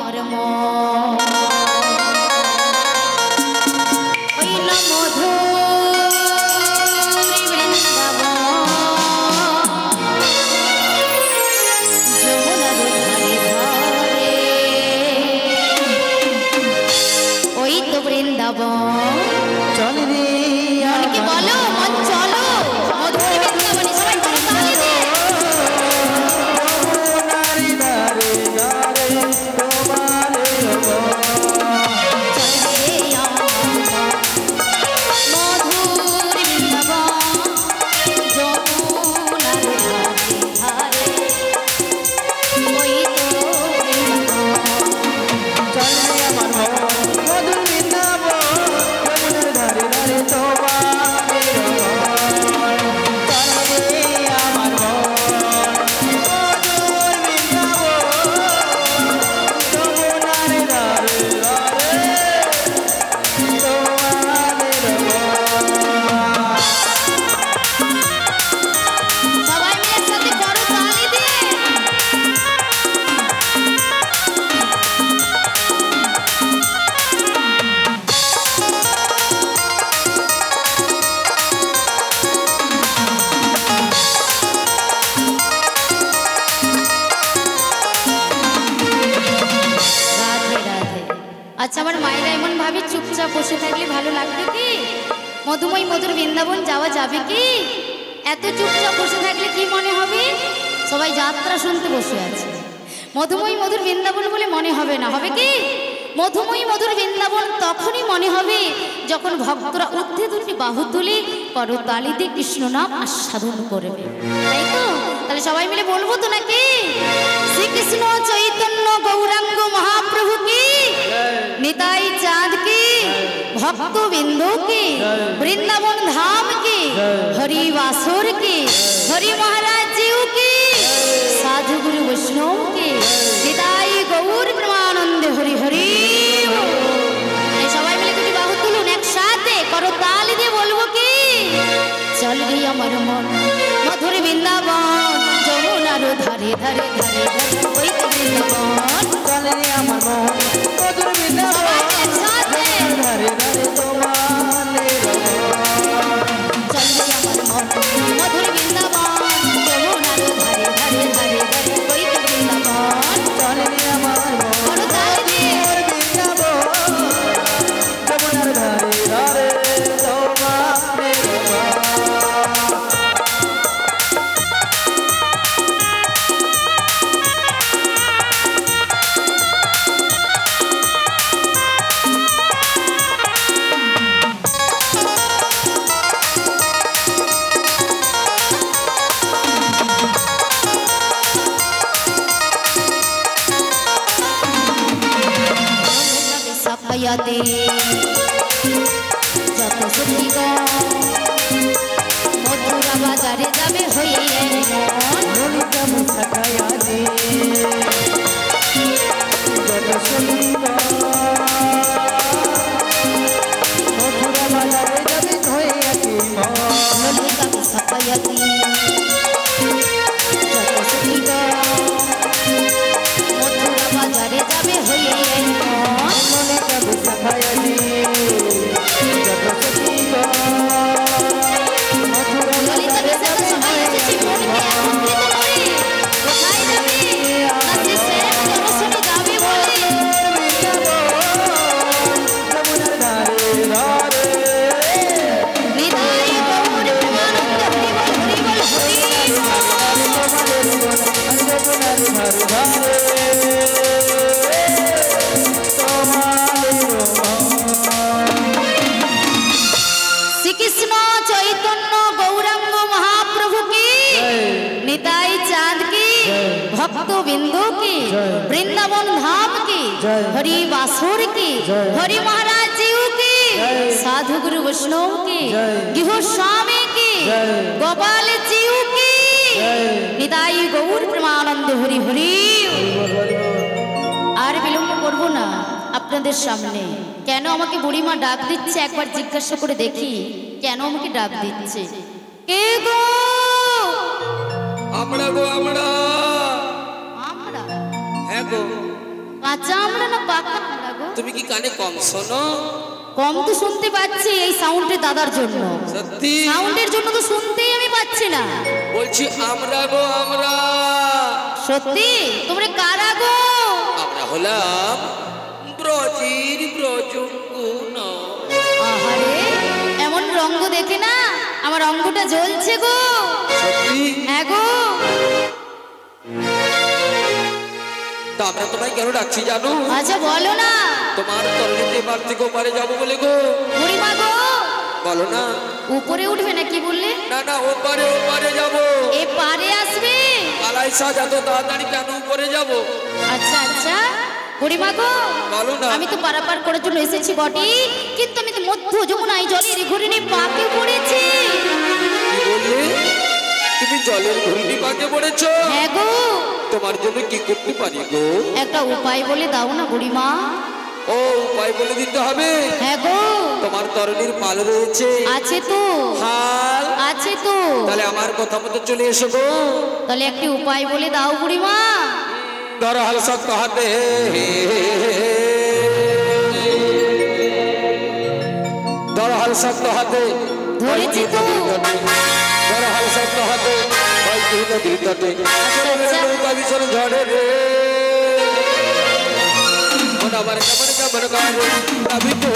আমার মন হইল মধুর বৃন্দাবন যমুনার ধারে ধারে ওই তো বৃন্দাবন চল রে মনকে বলো মন চলো মধুর বৃন্দাবনে সবাই করতালি দিয়ে আচ্ছা আমার মায়েরা এমন ভাবে চুপচাপ বসে থাকলে ভালো লাগবে কি মধুময় মধুর বৃন্দাবন যাওয়া যাবে কি এত চুপচাপ বসে থাকলে কি মনে হবে সবাই যাত্রা শুনতে বসে আছে মধুময় মধুর বৃন্দাবন বলে মনে হবে না হবে কি মধুময় মধুর বৃন্দাবন তখনই মনে হবে যখন ভক্তরা ঊর্ধ্বে দুটি বাহু তুলে করতালিতে কৃষ্ণ নাম আস্বাদন করবে তাই তো তাহলে সবাই মিলে বলবো তো নাকি শ্রীকৃষ্ণ চৈতন্য গৌরাঙ্গ মহাপ্রভু কি নিতাই চাঁদ কি ভক্ত বিন্দু কি বৃন্দাবন ধাম কি হরি বাসুর কি হরি মহারাজ জিউ কি সাধু গুরু বৈষ্ণব কি নিতাই গৌর প্রেমানন্দে হরি হরি সবাই মিলে দুটি বাহু তুলুন একসাথে করতালি দিয়ে বলবো কি চল রে আমার মন মধুর বৃন্দাবন যমুনার ধারে ধারে ধারে ধারে ওই তো বৃন্দাবন চল রে আমার মন মধুর বৃন্দাবন ধারে ধারে তোমার চল রে আমার মন মধুর বৃন্দাবন যমুনার ধারে ধারে ধারে ধারে ওই তো বৃন্দাবন চল রে আমার মন করতালি দিয়ে বৃন্দাবন যমুনার ধারে ধারে তোমার সাকায়াতে যত সুখী মধুরা বাজারে যাবে হয়ে মন ললিতা মুখায়াতে যত সুখী মধুরা বাজারে যাবে হয়ে ললিতা সাকায়াতে যত সুখী মধুরা বাজারে যাবে হয়ে মন ললিতা মুখায়াতে যত সুখী মধুরা ললিতা বিশাখা সবাই এসেছি মনকে একত্রিত করে কোথায় যাবে না সে শ্রেষ্ঠ দর্শনে যাবে বলে যমুনার ধারে ধারে হৃদয় গৌর প্রেমানন্দ হরি বল হরি যমুনার ধারে ধারে শ্রীকৃষ্ণ চৈতন্য গৌরাঙ্গ মহাপ্রভু কি নিতাই চাঁদ কি ভক্ত বিন্দু কি বৃন্দাবন ধাম কি হরি বাসুর কি হরি মহারাজ জিউ কি সাধু গুরু বৈষ্ণব কি গৃহ স্বামী কি গোপাল জিউ কি নিতাই গৌর প্রেমানন্দ হরি হরি আর বিলম্ব করবো না আপনাদের সামনে কেন আমাকে বুড়িমা ডাক দিচ্ছে একবার জিজ্ঞাসা করে দেখি কেন আমাকে ডাক দিচ্ছে কে গো আমরা গো আমরা আমরা হ্যাঁ গো কাঁচা আমরা না পাকা আমরা গো? তুমি কি কানে কম শোনো? কম তো শুনতে পাচ্ছি এই সাউন্ডে দাদার জন্য। সত্যি? সাউন্ডের জন্য তো শুনতেই আমি পাচ্ছি না। বলছি আমরা গো আমরা। সত্যি? তোমরা কারা গো? আমরা হলাম ব্রজির ব্রজগুণ। আহারে এমন রঙ্গ দেখে না আমার অঙ্গটা জ্বলছে গো। সত্যি? হ্যাঁ গো। তা আমরা তোমায় কেন ডাকছি জানো? আচ্ছা বলো না। তোমার তরণীতে এবার থেকে ওপারে যাবো বলে গো। বুড়িমা গো। বলো না। উপরে উঠবে না কি বললে? না না ওপারে ওপারে যাবো। এ পারে আসবে? আলাইসা এত তাড়াতাড়ি কেন উপরে যাবো? আচ্ছা আচ্ছা বুড়িমা গো। বলো না। আমি তো পারাপার করার জন্য এসেছি বটে, কিন্তু আমি তো মধ্য যমুনায় জলের ঘুরিনি পাকে পড়েছি। কি বললে? তুমি জলের ঘূর্ণি পাকে পড়েছো? হ্যাঁ গো। তোমার জন্য কি করতে পারি গো? একটা উপায় বলে দাও না বুড়িমা। ও উপায় বলে দিতে হবে? হ্যাঁ গো। তোমার তরণীর পাল রয়েছে? আছে তো। হাল আছে তো। তাহলে আমার কথা মতো চলে এসো গো। তাহলে একটি উপায় বলে দাও বুড়িমা। ধরো হাল শক্ত হাতে, ধরো হাল শক্ত হাতে। ধরেছি তো। ধরো হাল শক্ত হাতে, নদীর তটে নৌকা ভীষণ ঝড়ে রে। মন আমার কেমন কেমন করে আমি তো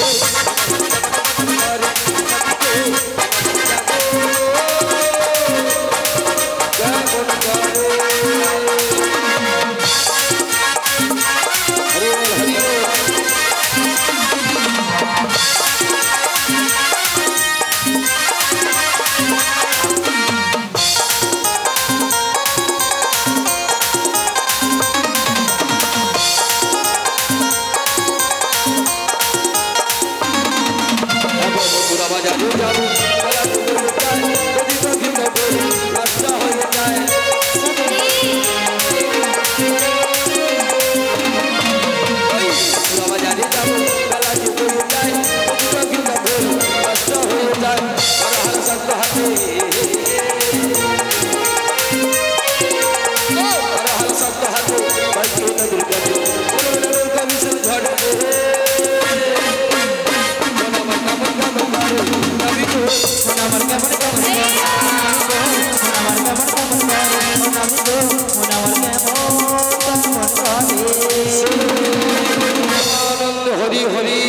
হরি হরি।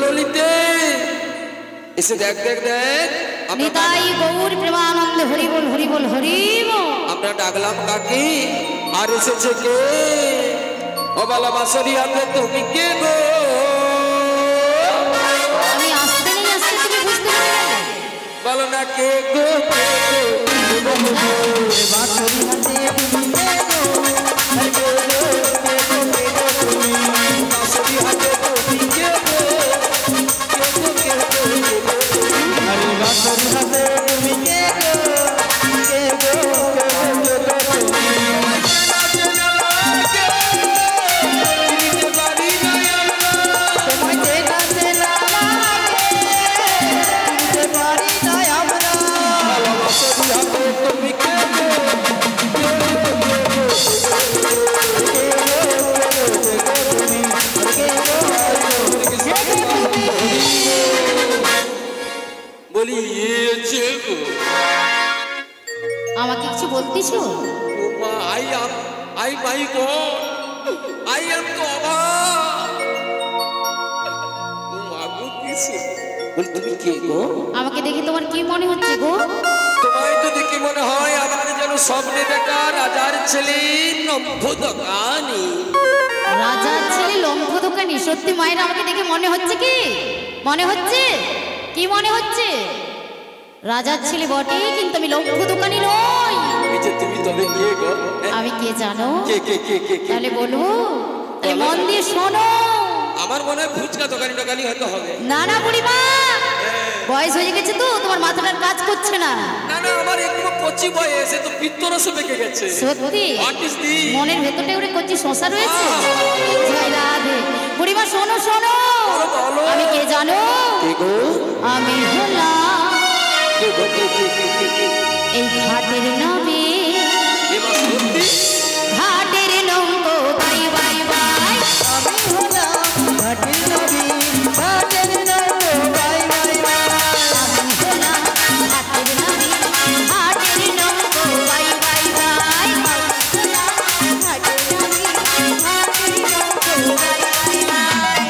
ললিতে এসে দেখ দেখ দেখ নিতাই গৌর প্রেমানন্দ হরি বল হরি বল হরি বল। আমরা ডাকলাম কাকে আর এসেছে কে? অবালা বাঁশরি হাতে তুমি কে গো? আমি আসতে নেই আসতে তুমি বুঝতে পারলে? বলো না কে গো কে গো? বাঁশরি হাতে তুমি কে গো? কে গো কে গো কে গো তুমি? বাঁশরি হাতে তুমি কে গো? কে গো কে গো কে গো তুমি? আরে বাঁশরি হাতে তুমি কে গো? কে গো কে গো কে গো তুমি? তোমায় চেনা চেনা লাগে, চিনতে পারি না আমরা। বাঁশরি হাতে তুমি কে গো? বলি ইয়েছে গো। আমাকে কিছু বলতেছো? I my God, I am তো অবাক। মাগো কিছু বলি তুমি কে গো? আমাকে দেখে তোমার কি মনে হচ্ছে গো? তোমায় তো দেখে মনে হয় আমার যেন স্বপ্নে দেখা রাজার ছেলে নম্ভ দোকানি। রাজার ছেলে লম্ফ দোকানি? সত্যি মায়ের আমাকে দেখে মনে হচ্ছে কি? মনে হচ্ছে কি মনে হচ্ছে? রাজার ছেলে বটে, কিন্তু আমি লম্ফ দোকানি নই। তুমি তবে কে গো? আমি কে জানো? কে কে কে কে কে? তাহলে বলবো, তাহলে মন দিয়ে শোনো। আমার মনে হয় ফুচকা দোকানি দোকানি হয়তো হবে। না না বুড়িমা, বয়স হয়ে গেছে তো, তোমার মাথাটার কাজ করছে না। না না আমার একটু কচি বয়স, এ তো পিত্তরসে পেকে গেছে। সত্যি What is this? মনের ভেতরটা ওরে কচি শশা রয়েছে। জয় রাধে। বুড়িমা শোনো শোনো, বলো, বলো। আমি কে জানো? কে গো? আমি হলাম কে গো? কে? এই ঘাটের নামে, এ মা সত্যি? ঘাটের নৌকো বাই বাই বাই। আমি হলাম ঘাটের নবী, ঘাটের নৌকো বাই বাই বাই। আমি হলাম ঘাটের নামে, ঘাটের নৌকো বাই বাই বাই। আমি হলাম ঘাটের নামে, ঘাটের নৌকো বাই বাই বাই।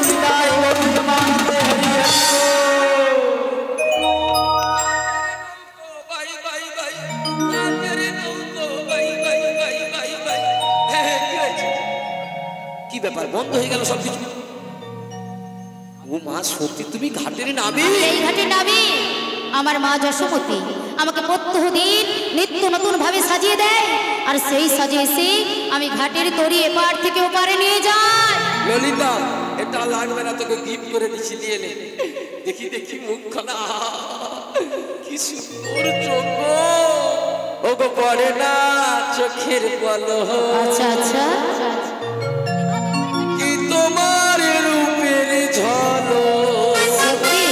নিতাই গৌর মাতে হরিয়া। বাই বাই বাই, ঘাটের নৌকো বাই বাই বাই বাই বাই। হ্যাঁ, কি হয়েছে? কি ব্যাপার, বন্ধ হয়ে গেল সবকিছু? ও মা সত্যি তুমি ঘাটের নাবি? এই ঘাটে নামি আমার মা যশোমতী আমাকে প্রত্যহ দিন নিত্য নতুন ভাবে সাজিয়ে দেয়, আর সেই সাজিয়েছি আমি ঘাটের তরি এপার থেকে ওপারে নিয়ে যাই। ললিতা, এটা লাগবে না, তোকে গিফট করে দিচ্ছি, দিয়ে নে। দেখি দেখি মুখখানা, কি সুন্দর চোখ গো। ও গো পড়ে না চোখের বলো, আচ্ছা আচ্ছা, কি তোমার রূপের ঝলক। সত্যি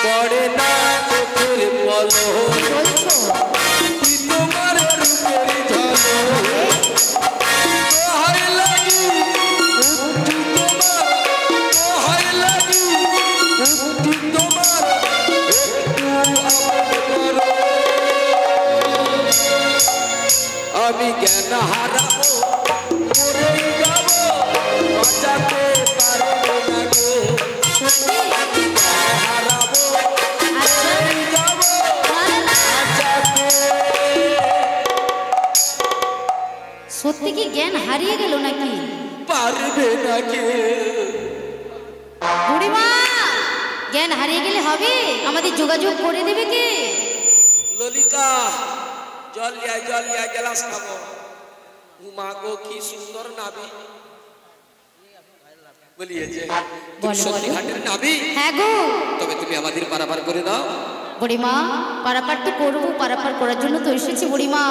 পড়ে না চোখের বলো, বলছো? কি তোমার রূপের ঝলক। দোহাই লাগি মুক্তি তোমার, দোহাই লাগি মুক্তি তোমার, একটু আপন করো। আমি জ্ঞান হারাবো, মরেই যাবো, বাঁচাতে পারবো না গো। সত্যি হারাবো, আচ্ছা, মরেই যাবো, না, না, বাঁচাতে। সত্যি কি জ্ঞান হারিয়ে গেল নাকি? পারবে না কে? বুড়িমা, জ্ঞান হারিয়ে গেলে হবে? আমাদের যোগাযোগ করে দেবে কে? ললিতা, জল লিয়া গ্লাস খাবো। উমা গো কি সুন্দর নাবি। বলিয়েছে তুমি বলো, সত্যি বলো। ঘাটের নাবি? হ্যাঁ গো তবে তুমি আমাদের পারাপার করে দাও। বুড়িমা, পারাপার তো করবো, পারাপার করার জন্য তো এসেছি বুড়িমা।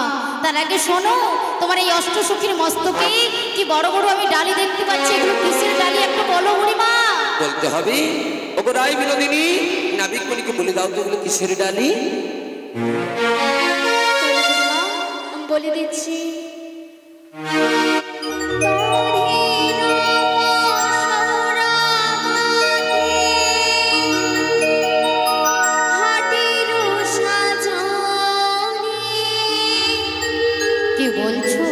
তার আগে শোনো, তোমার এই অষ্টসখীর মস্তকে কি বড় বড় আমি ডালি দেখতে পাচ্ছি, এগুলো কিসের ডালি একটা বলো বুড়িমা। বলতে হবে। ওগো রায় বিনোদিনী, নাবিক মণিকে বলে দাও তো এগুলো কিসের ডালি। আমি বলে দিচ্ছি। কি বলছো?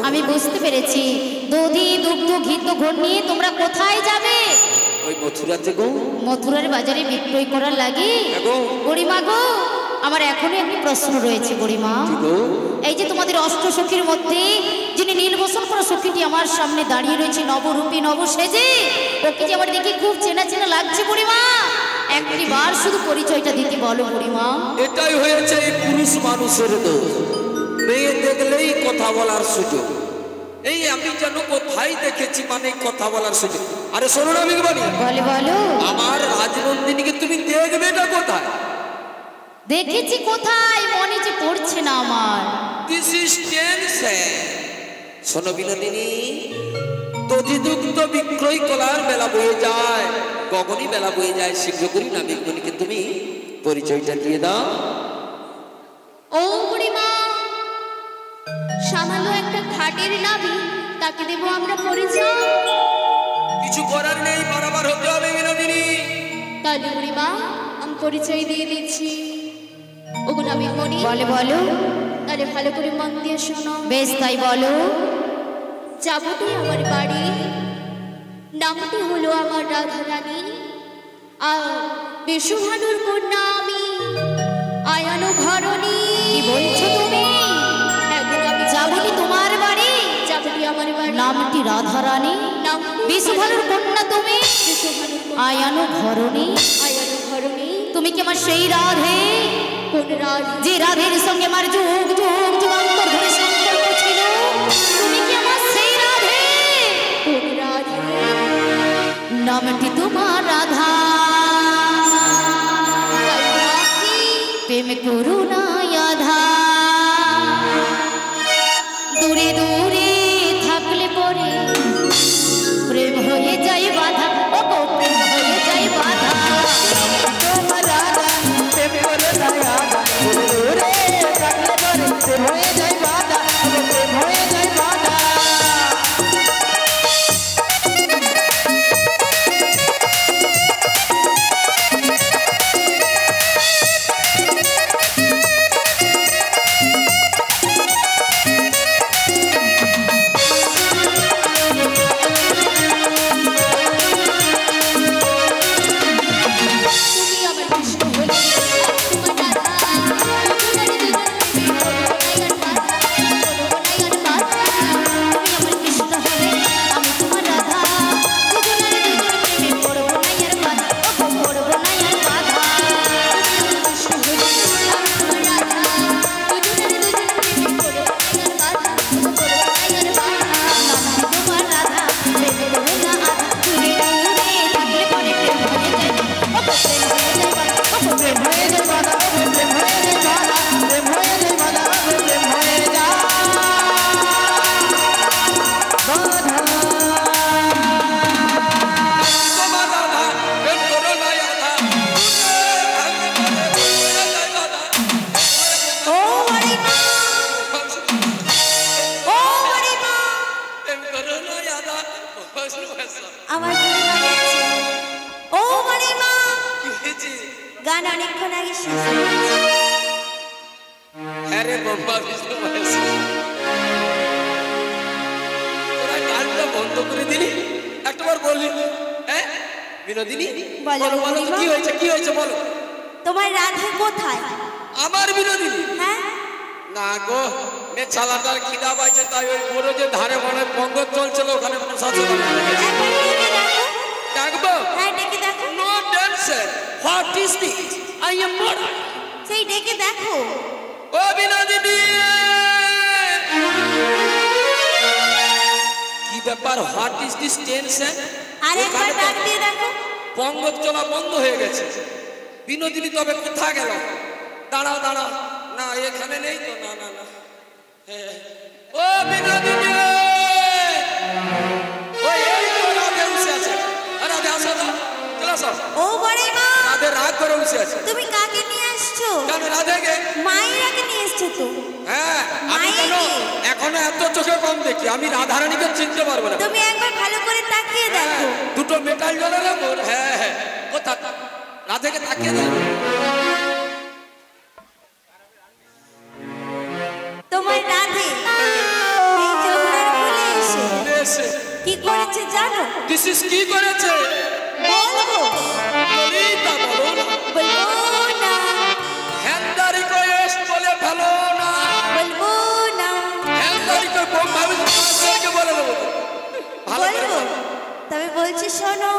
আমি বুঝতে পেরেছি, দধি দুগ্ধ ঘিত ঘর নিয়ে তোমরা কোথায় যাবে? ওই মথুরাতে গো। মথুরার বাজারে বিক্রয় করার লাগি? হ্যাঁ গো। বুড়িমা গো, আমার এখনই একটি প্রশ্ন রয়েছে বুড়িমা। কি গো? এই যে তোমাদের অষ্ট সখীর মধ্যে যিনি নীলবসন পরা সখীটি আমার সামনে দাঁড়িয়ে রয়েছে নবরূপী নবসেজে, ওকে যে আমার দেখে খুব চেনা চেনা লাগছে বুড়িমা, একটি বার শুধু পরিচয়টা দিতে বলো বুড়িমা। এটাই হয়েছে এই পুরুষ মানুষের দোষ, মেয়ে দেখলেই কথা বলার সুযোগ। এই আমি যেন কোথায় দেখেছি মানে কথা বলার সুযোগ। আরে শোনো না বিগবানি, বলে বলো আমার রাজনন্দিনীকে তুমি দেখবে না কোথায়? দেখেছি কোথায় মনে যে পড়ছে না আমার। This is tension. শোনো বিনোদিনী, দধিদুগ্ধ বিক্রয় কলার বেলা বয়ে যায়, গগনী বেলা বয়ে যায়, শীঘ্র করি না বিগবানিকে তুমি পরিচয়টা দিয়ে দাও। ও বুড়িমা, সামান্য একটা ঘাটের নাবি, তাকে দেবো আমরা পরিচয়? কিছু করার নেই, বারবার হতে হবে বিনোদিনী। তাহলে বুড়িমা আমি পরিচয় দিয়ে দিচ্ছি। ওগুলো আমি মনি। বলে বলো তাহলে ভালো করে মন দিয়ে শোনো। বেশ তাই বলো। যাবটি আমার বাড়ি, নামটি হলো আমার রাধারানী, আর বেশুভানুর কন্যা আমি, আয়ানো ঘরণী। কি বলছো তুমি? যাবনি তোমার বাড়ি? যাবটি আমার বাড়ি। নামটি রাধারানী, বিশুভানুর কন্যা তুমি, আয়ানো ঘরণী। আয়ানো ঘরণী। তুমি কি আমার সেই রাধে? কোন রাধে? যে রাধের সঙ্গে আমার যুগ যুগ যুগান্তর ধরে সম্পর্ক ছিল, তুমি কি আমার সেই রাধে? কোন রাধে? নামটি তোমার রাধা, প্রেম করুণা আধা, দূরে দূরে থাকলে পরে প্রেম হয়ে যায় বাধা, ও গো প্রেম হয়ে যায় বাধা। তোমার রাধা প্রেম করে দয়া, দূরে থাকলে পরে প্রেম হয়ে যায় বাধা, প্রেম হয়ে যায় বাধা। আমার ও মানে মা, গান অনেকক্ষণ আগে শেষ হয়েছে। আরে বাবা বিষ্ণু মহেশ, তোরা গানটা বন্ধ করে দিলি, একটাবার বললি হ্যাঁ বিনোদিনী? বলো, বলো বলো তো, কি হয়েছে কি হয়েছে বলো। তোমার রাধে কোথায়? আমার বিনোদিনী? হ্যাঁ না গো, মে ছালাটার খিদা পাইছে, তাই ওই বড় যে ধারে মানে পঙ্গত চলছিল ওখানে প্রসাদ ডাকবো। হ্যাঁ ডেকে দেখো। No tension, what is this? I am modern. সেই ডেকে দেখো। ও বিনোদিনী, কি ব্যাপার? What is this tension? আরেকবার ডাক দিয়ে দেখো। পঙ্গত চলা বন্ধ হয়ে গেছে। বিনোদিনী তবে কোথায় গেল? দাঁড়াও দাঁড়াও, না এখানে নেই তো, না না না। হ্যাঁ, ও বিনোদিনী, ওই এই তো রাধে বসে আছে। রাধে আসো তো, চলে আসো। ও বড় মা, রাধে রাগ করে বসে আছে। তুমি কাকে নিয়ে আসছো? কেন রাধেকে? মায়েরাকে নিয়ে এসছো তো? হ্যাঁ, আমি কেন এখনো এত চোখে কম দেখি? আমি রাধারানীকে চিনতে পারবো না। তুমি একবার ভালো করে তাকিয়ে দেখো। দুটো মেটাল জলের ওপর। হ্যাঁ হ্যাঁ, কোথা রাধেকে তাকিয়ে দেয়। তোমার রাধে এই যমুনার কোলে এসে কি করেছে জানো? দিস ইজ কি করেছে? বলবো? ললিতা বলো না। বলবো না। হ্যান্ডা রিকোয়েস্ট বলে ফেলো না। বলবো তো তবে বলছি শোনো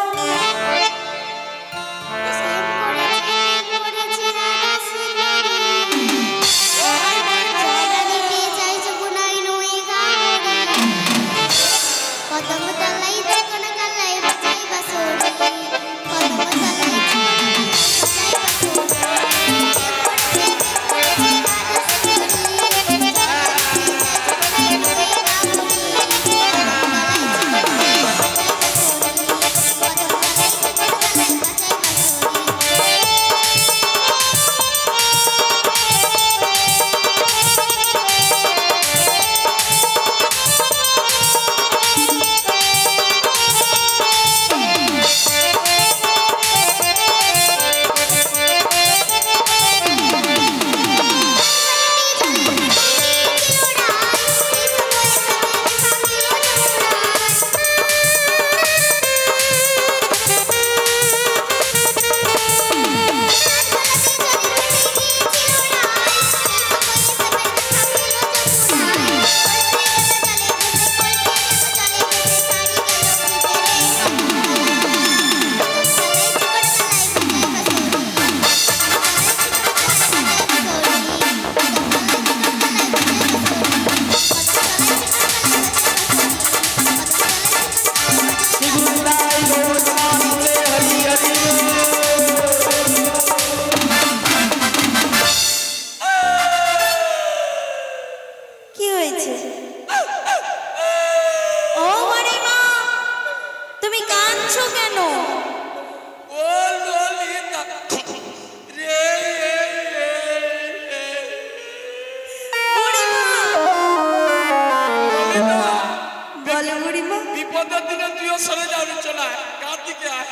বিপদের দিনে তুইও সরে যাবি, চলে কার দিকে আয়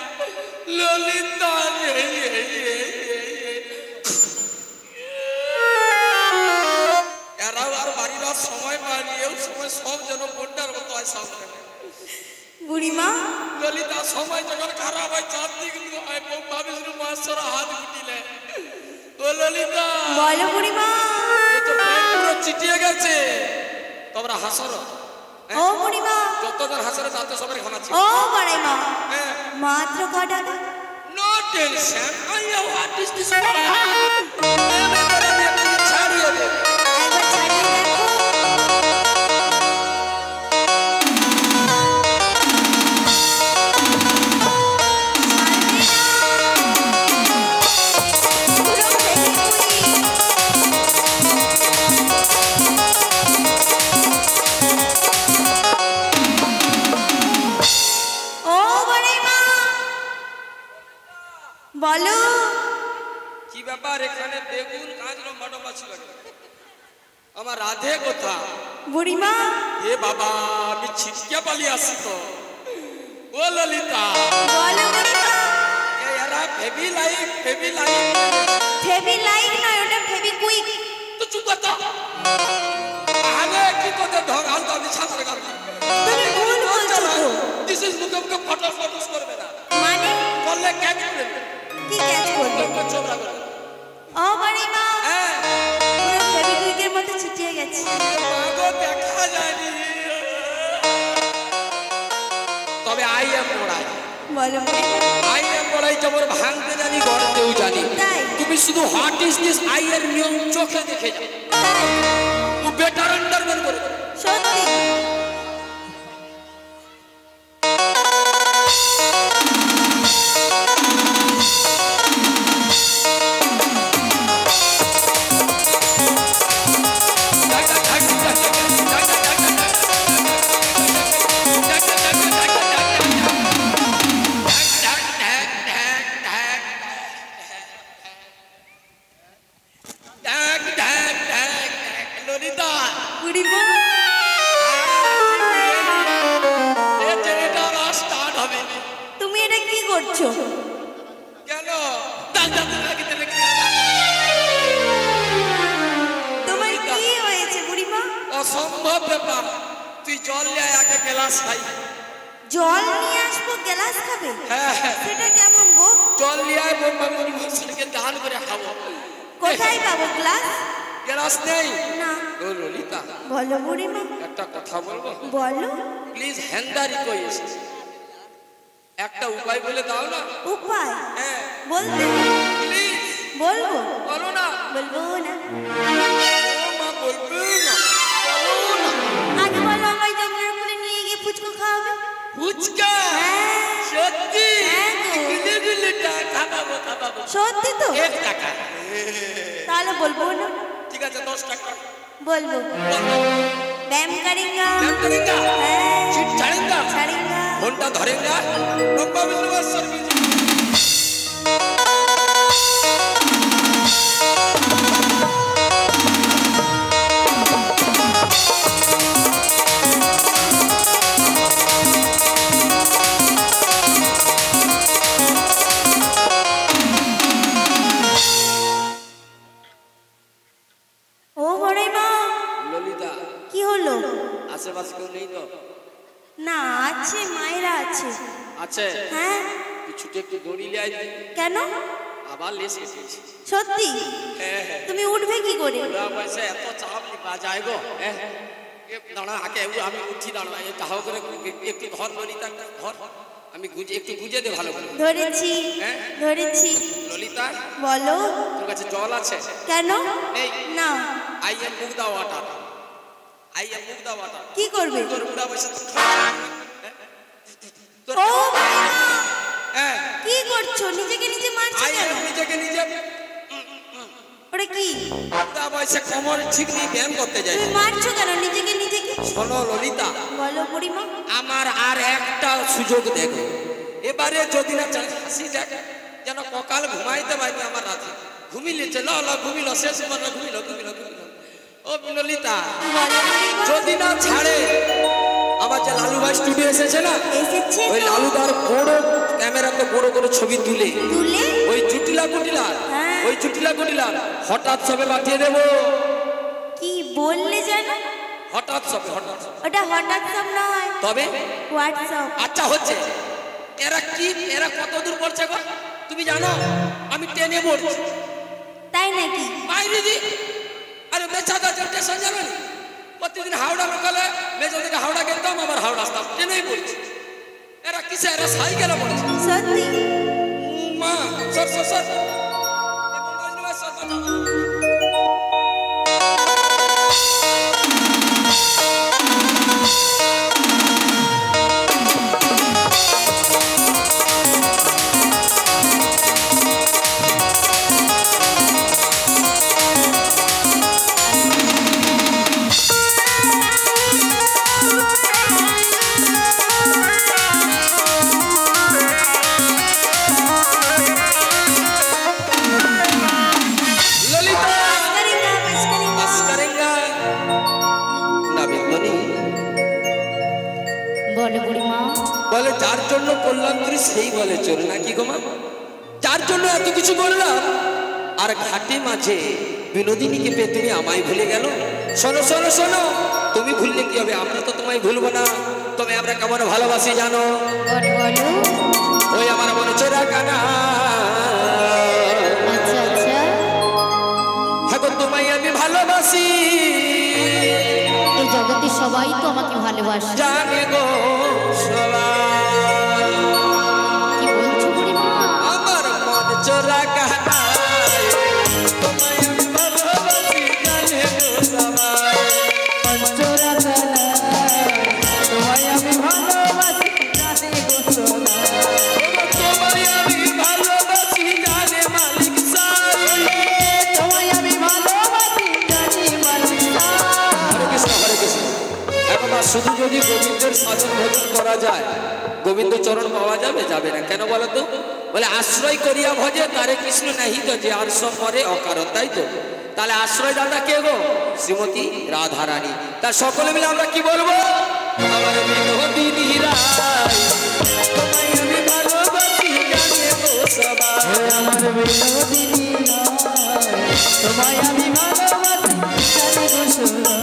ললিতা। এরাও আর বাড়িবার সময় পায়নি, এও সময় সব যেন বন্যার মতো হয় সামনে। বুড়িমা ললিতা সময় যখন খারাপ হয় চারদিক হয়, ভাবিস মাস্টার হাত গুটিলে। ও ললিতা বলো বুড়িমা। এই তো পুরো চিটিয়ে গেছে, তোমরা হাসর। ও বুড়িমা যতজন হাসরে তাতে সবাই খানাচ্ছি। ও বুড়িমা মাত্র কটা? No tension, I have heart is this ছাড়িয়ে দে। একবার ছাড়িয়ে দেখো। বলো কি ব্যাপার, এখানে বেগুন কাঁচলো মাডবা ছিল, আমার রাধে কোথা? বুড়িমা এ বাবা আমি ছিটকে পালিয়ে আসি তো। ও ললিতা বলো বুড়িমা। এরা ফেবি লাইক ফেবি লাইক নয়, ওটা ফেবি কুইক। তো চুপ কর তো। আগে কি করতে ঢং আলতো আমি ছাত্র কার তুমি ভুল বলছো তো। দিস ইজ মুখে ফটো ফটোস করবে না, মানে করলে ক্যাচ করবে। কি ক্যাচ করবে? চোবরা করবে। ও বুড়িমা হ্যাঁ পুরো ফেবি কুইকের মতো ছিটিয়ে গেছে। মাগো দেখা যায়নি, তবে আই এম মোড়াই। বলো আই এম মোড়াই যেমন ভাঙতে জানি গড়তেও জানি। তাই? তুমি শুধু হোয়াট ইজ দিস আই এর নিয়ম চোখে দেখে যাও, তাই বেটার আন্ডারম্যান করে। সত্যি বুড়িমা তুমি এটা কি করছো? কেন তোমার কি হয়েছে বুড়িমা? অসম্ভব ব্যাপার, তুই জল নিয়ে আগে গ্লাস খাই। জল নিয়ে আসবো গ্লাস খাবে? হ্যাঁ সেটা কেমন গো? জল নিয়ে আয়, বোম্বাকে দান করে খাবো। কোথায় পাবো গ্লাস? গ্লাস নেই? না। ও ললিতা, বলো বুড়িমা। একটা কথা বলবো? বলো। প্লিজ হ্যান্ডারি কইস, একটা উপায় বলে দাও না। উপায়? হ্যাঁ বলতে? প্লিজ বলবো? বলো না। বলবো না। ও মা, বলবে না, বলো না। আগে বলো আমায় যমুনার কুলে নিয়ে গিয়ে ফুচকা খাওয়াবে। ফুচকা? সত্যি? গুলে গুলেটা খাবো খাবো। সত্যি তো? 1 টাকা। তাহলে বলবো না। ঠিক আছে 10 টাকা। বলবো। ব্যায়াম করেঙ্গা। ব্যায়াম করেঙ্গা? হ্যাঁ। চিট ছাড়েঙ্গা? ছাড়েঙ্গা। ফোনটা ধরেঙ্গা? লম্বা বিলবা সার্ভিস। ও বড়াইমা। ললিতা, কি হলো? আশেপাশে কেউ নেই তো? না, আছে, মায়েরা আছে। আছে? হ্যাঁ। তুই ছুটে একটু দৌড়িলে আয়। কেন? আবার লেস এসেছি। সত্যি? হ্যাঁ হ্যাঁ। তুমি উঠবে কি করে? ওরা পয়সা এত চাপ বাজায় গো। হ্যাঁ হ্যাঁ। দাঁড়া, আগে আমি উঠি, দাঁড়া তাহাও করে একটু ধর ললিতা, ধর। আমি একটু গুজে দে ভালো করে। ধরেছি। হ্যাঁ? ধরেছি। ললিতা, বলো। তোর কাছে জল আছে? কেন? নেই? না। আই এম মুখ দা ওয়াটার। আই এম মুখ দা ওয়াটার। কি করবে? তোর বুড়া পয়সা তোর। ও বাবা! হ্যাঁ। কি করছো? নিজেকে নিজে মারছো আই কেন? এম নিজেকে নিজে। ওটা কি? বুড়া পয়সা কোমর ঠিক নেই, ব্যায়াম করতে যাই। তুমি মারছো কেন নিজেকে নিজেকে? শোনো ললিতা, বলো বুড়িমা। আমার আর একটা সুযোগ দেখো। এবারে যদি না হাসি দেখ, যেন ককাল ঘুমাইতে পারবে আমার রাতে। ঘুমিলেছে, ল ঘুমিল, শেষ মানে ঘুমিল। ও ললিতা, বলো বুড়িমা। যদি না ছাড়ে, আমার যে লালু ভাই স্টুডিও এসেছে না, এসেছে ওই তো। লালুদার বড় ক্যামেরাতে বড় করে ছবি তুলে তুলে? ওই চুটিলা কুটিলা, হ্যাঁ। ওই চুটিলা কুটিলা হঠাৎ সবে পাঠিয়ে দেবো। কি বললে জানো? হঠাৎ সবে। ওটা হঠাৎ সব নয়, তবে হোয়াটসঅ্যাপ। আচ্ছা হচ্ছে। এরা কত দূর পড়ছে গো তুমি জানো? আমি ট্রেনে পড়ছি। তাই নাকি? বাইরে দি। আরে বেচাদা স্টেশন যাবে না? প্রতিদিন হাওড়া লোকালে মেজো থেকে হাওড়া গেতাম, আবার হাওড়া আসতাম, ট্রেনেই পড়ছি। এরা কিসে? এরা সাইকেলে পড়ছে। সত্যি? মা সর সর সর। এই মোবাইল নিয়ে সর বাঁচাও। বলে বুড়িমা। বলে যার জন্য করলাম তুই সেই বলে চল নাকি গো মা? যার জন্য এত কিছু করলাম, আর ঘাটে মাঝে বিনোদিনীকে পেয়ে তুমি আমায় ভুলে গেল। শোনো শোনো শোনো, তুমি ভুললে কি হবে? আমরা তো তোমায় ভুলবো না। তবে আমরা কেমন ভালোবাসি জানো? বলো। ওই আমার মনে চোরা কানা। আচ্ছা আচ্ছা। এখন তোমায় আমি ভালোবাসি, এই জগতে সবাই তো আমাকে ভালোবাসে। জানে গো সবাই। কি বলছো বুড়িমা? আমার মন চোরা কানা, তোমায় আমি ভালোবাসি, জানে গো সবাই। মন চোরা কানা, তোমায় আমি ভালোবাসি, জানে গো সবাই। তোমায় আমি ভালোবাসি, জানে মালিক সাই। তোমায় আমি ভালোবাসি, জানি মালিক সাই। হরে কৃষ্ণ হরে কৃষ্ণ। একবার শুধু যদি গোবিন্দের সাধন ভজন করা যায়, গোবিন্দ চরণ পাওয়া যাবে? যাবে না। কেন বলো তো? বলে আশ্রয় করিয়া ভজে তারে কৃষ্ণ নাহি তো, যে আর সব মরে অকারণ। তাই তো? তাহলে আশ্রয় দাদা কে গো? শ্রীমতী রাধারানী। তা সকলে মিলে আমরা কি বলবো? আমার বিনোদিনী রায়, তোমায় আমি ভালোবাসি, জানে গো সবাই। আমার বিনোদিনী রায়, তোমায় আমি ভালোবাসি, জানি গো সবাই।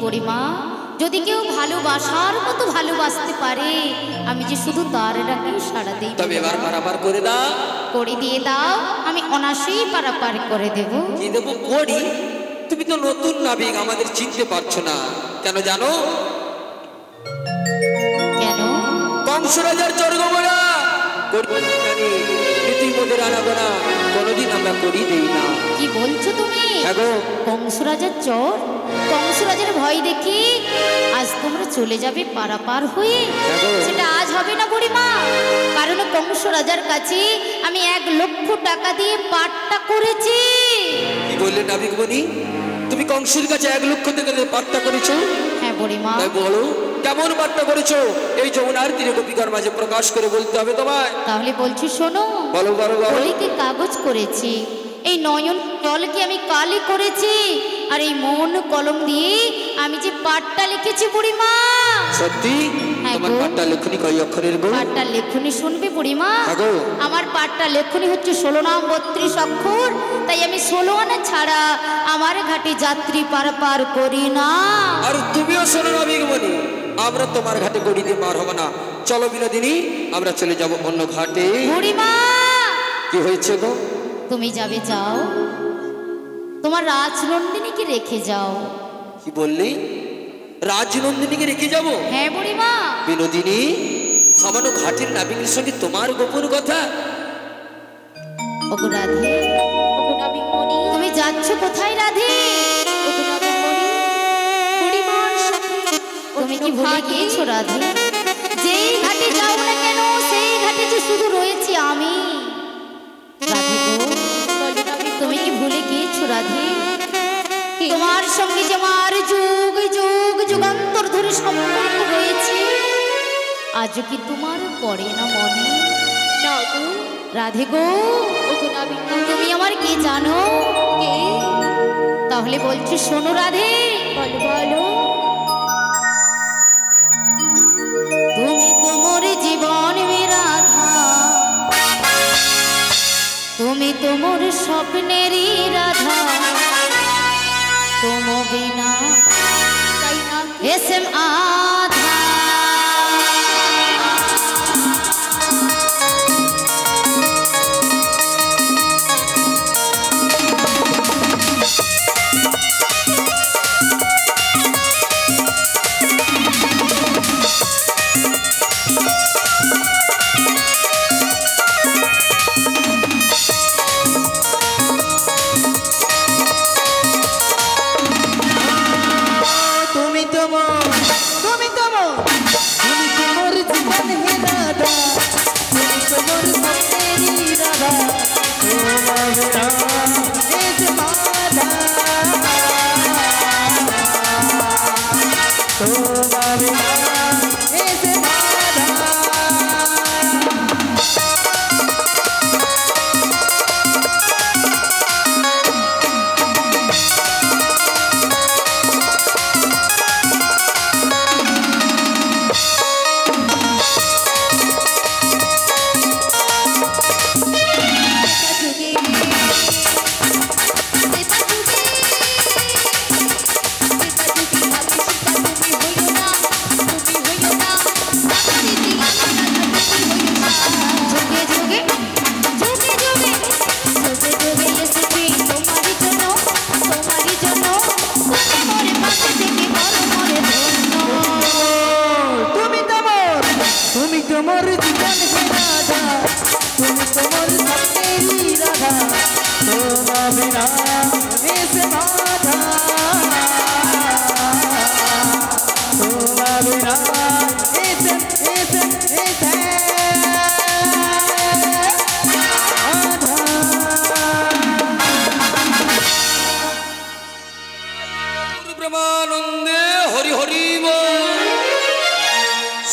বুড়িমা, যদি কেউ ভালোবাসার মতো ভালোবাসতে পারে আমি যে শুধু তার ডাকে সাড়া দিই। তবে এবার পারাপার করে দাও। করে দিয়ে দাও, আমি অনাসেই পারাপার করে দেব। কি দেবো করি? তুমি তো নতুন নাবিক, আমাদের চিনতে পারছো না কেন জানো? কেন? কংস রাজার চর্গমরা তুই মোদের আনাবো না, কোনোদিন আমরা করি দেই না। কি বলছো তুমি? কংস রাজার চর, কংস রাজার ভয় দেখি আজ তোমরা চলে যাবে পারাপার হয়ে? সেটা আজ হবে না বুড়িমা, কারণ কংস রাজার কাছে আমি 1 লক্ষ টাকা দিয়ে পাটটা করেছি। কি বললে নাবিক বনি? তুমি কংসের কাছে 1 লক্ষ টাকা দিয়ে পাটটা করেছো? হ্যাঁ বুড়িমা। তাই বলো কেমন পাটটা করেছো? এই যমুনার তীরে গোপিকার মাঝে প্রকাশ করে বলতে হবে তোমায়। তাহলে বলছি শোনো। বলো বলো বলো। কাগজ করেছি, এই নয়ন জলকে আমি কালি করেছি, আর এই মন কলম দিয়ে আমি যে পাটটা লিখেছি বুড়িমা। সত্যি? তোমার পাটটা লেখনি কয় অক্ষরের গো? পাটটা লেখনি শুনবে বুড়িমা? আমার পাটটা লেখনি হচ্ছে 16 নাম 32 অক্ষর, তাই আমি 16 আনা ছাড়া আমার ঘাটে যাত্রী পারাপার করি না। আর তুমিও শোনো নাবিক বনি, আমরা তোমার ঘাটে গড়ি দিয়ে পার হব না। চলো বিনোদিনী, আমরা চলে যাব অন্য ঘাটে। বুড়িমা কি হয়েছে গো? তুমি যাবে যাও, তোমার রাজনন্দিনীকে রেখে যাও। কি বললি? রাজনন্দিনীকে রেখে যাব? হ্যাঁ বুড়িমা। বিনোদিনী, সামান্য ঘাটের নাবিকের সঙ্গে তোমার গোপন কথা? ওগো রাধে, ওগো নাবিক মনি, তুমি যাচ্ছ কোথায় রাধে? ওগো নাবিক মনি, বুড়িমার সাথে তুমি কি ভুলে গিয়েছো রাধে? যেই ঘাটে যাও না কেন সেই ঘাটে যে শুধু রয়েছি আমি। রাধে গো, তুমি কি ভুলে গিয়েছো রাধে? তোমার সঙ্গে যে আমার যুগ যুগ যুগান্তর ধরে সম্পর্ক রয়েছে, আজও কি তোমার পড়ে না মনে? না গো রাধে গো, ওগো নাবিক মনি, তুমি আমার কে জানো? কে? তাহলে বলছি শোনো রাধে। বলো বলো। তুমি তো মোর জীবন মে রাধা, তুমি তো মোর স্বপ্নেরই রাধা, तुम बिना एसएम आधा।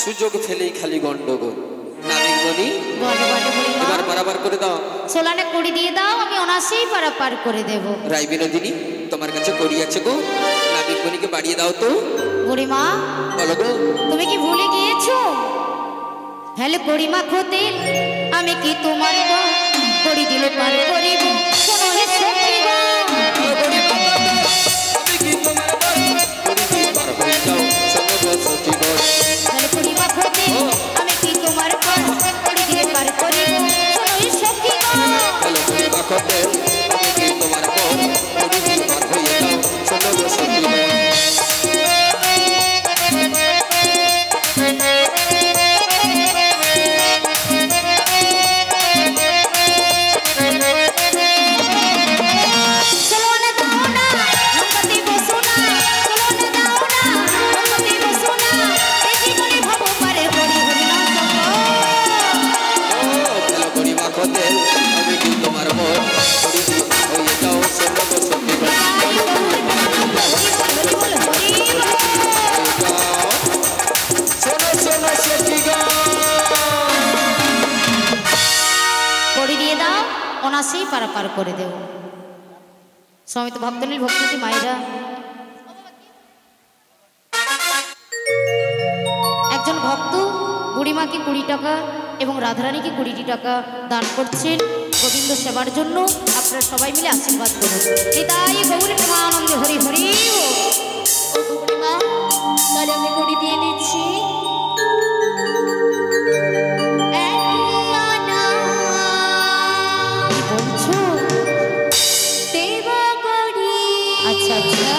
সুযোগ ফেলেই খালি গন্ডগোল। নাবিক বনি, এবার পারাপার করে দাও। সোলানে কড়ি দিয়ে দাও, আমি অনাসেই পারাপার করে দেব। রাই বিনোদিনী, তোমার কাছে কড়ি আছে গো, নাবিক বনিকে বাড়িয়ে দাও তো। বুড়িমা, বলো গো, তুমি কি ভুলে গিয়েছো? হেলে কড়িমা খোতে আমি কি তোমার কড়ি দিলে পার করিব? শোনো হে সখী গো, আমি কি তোমার কড়ি দিয়ে পার অনাসেই পারাপার করে দেব। সমিত ভক্তনীল ভক্তিটি মায়েরা, একজন ভক্ত বুড়িমাকে 20 টাকা এবং রাধারানীকে 20টি টাকা দান করছেন গোবিন্দ সেবার জন্য। আপনারা সবাই মিলে আশীর্বাদ করুন। নিতাই গৌর প্রেমানন্দে হরি হরি। ও বুড়িমা, তাহলে আমি ঘড়ি দিয়ে দিচ্ছি। কি বলছো? আচ্ছা আচ্ছা,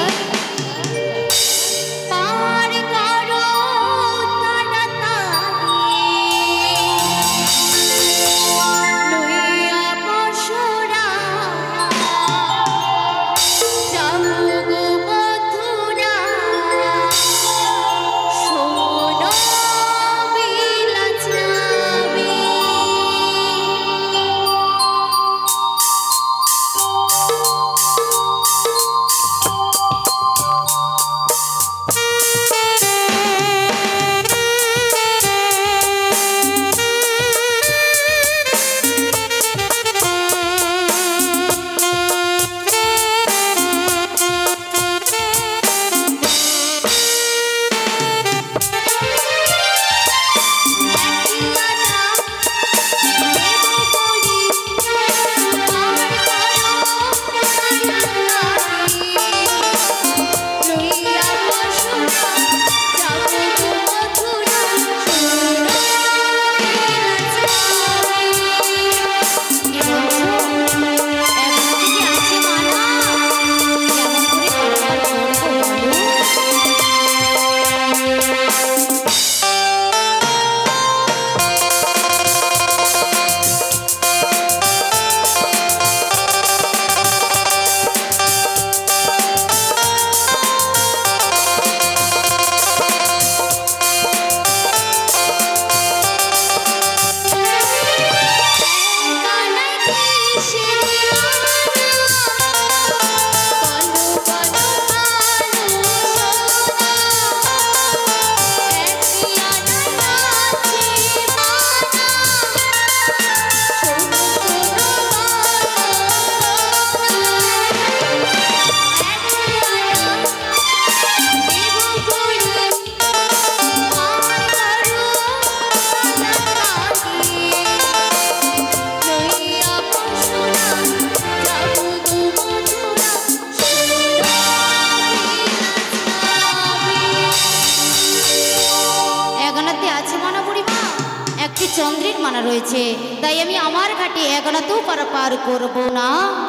চন্দ্রের মানা রয়েছে, তাই আমি আমার ঘাটে এগোনাতেও পারাপার করব না।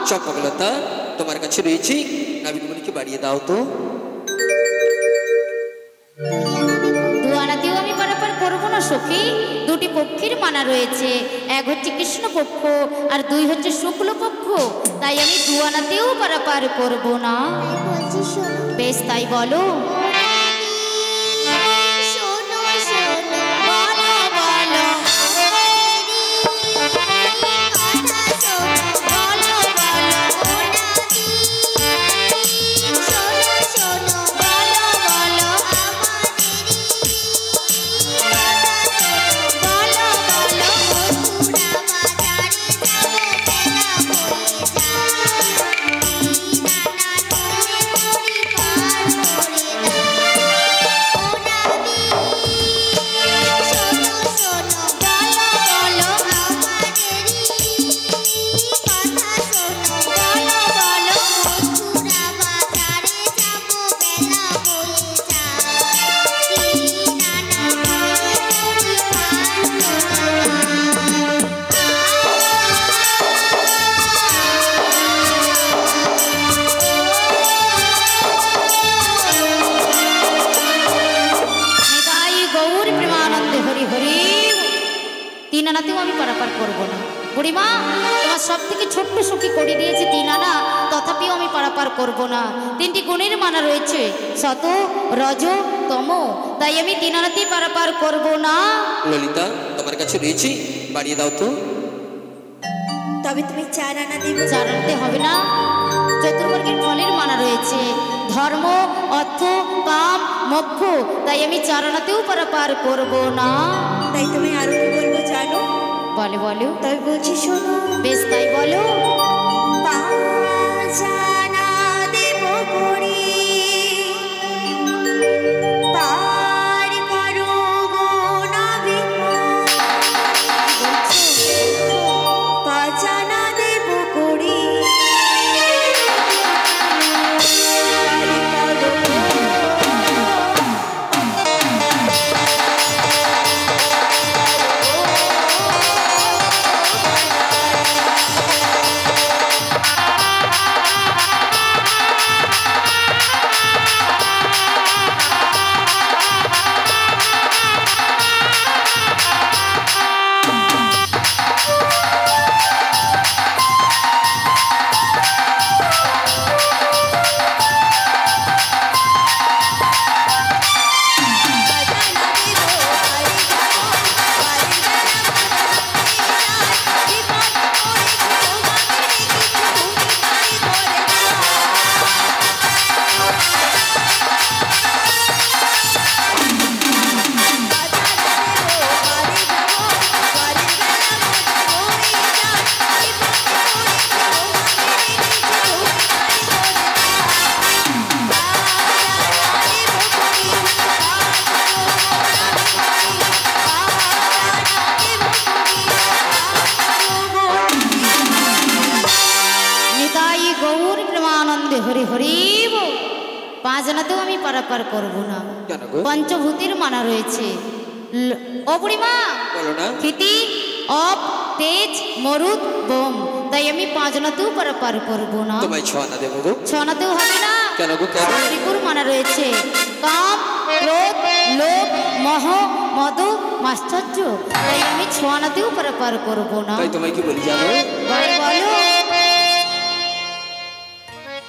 চম্পকলতা, তোমার কাছে রয়েছে, নাবিকমণিকে বাড়িয়ে দাও তো। দুয়ানাতেও আমি পারাপার করব না সখী। দুটি পক্ষের মানা রয়েছে, এক হচ্ছে কৃষ্ণ পক্ষ আর 2 হচ্ছে শুক্ল পক্ষ, তাই আমি দুয়ানাতেও পারাপার করব না। বেশ, তাই বলো। তিনানাতেও আমি পারাপার করব না। বুড়িমা, তোমার সব থেকে ছোট্ট সখী করে দিয়েছে তিনানা, তথাপিও আমি পারাপার করব না। 3টি গুণের মানা রয়েছে, সত, রজ, তম, তাই আমি তিনানাতেই পারাপার করব না। ললিতা, তোমার কাছে রয়েছে, বাড়িয়ে দাও তো। তবে তুমি 4 আনা দেবে। 4 আনতে হবে না, চতুর্বর্গের ফলের মানা রয়েছে, ধর্ম, অর্থ, কাম, মোক্ষ, তাই আমি 4 আনাতেও পারাপার করব না। তাই তুমি আরো কি বলবো জানো? বলো বলো, তাই বলছি শোনো। বেশ তাই বলো। পাজানা দেব করি, পার করো গো নাবিক। পাজানা দেব করি, পার করো। হরি হরি বল। পাঁচজনাতেও আমি পারাপার করবো না, কেন গো? পঞ্চভূতির মানা রয়েছে। ও বুড়িমা, বলো না। ক্ষিতি অপ তেজ মরুদ বোম, তাই আমি পাঁচজনাতেও পারাপার করবো না। তোমায় ছোঁয়া না দেবো গো। ছনাতেও হবে না। কেন গো, কেন? ত্রিপুর মানা রয়েছে। কাম ক্রোধ লোভ মোহ মদ মাশ্চর্য, তাই আমি ছোঁয়ানাতেও পারাপার করবো না। তাই তোমায় কি বলি জানো? বলো বলো।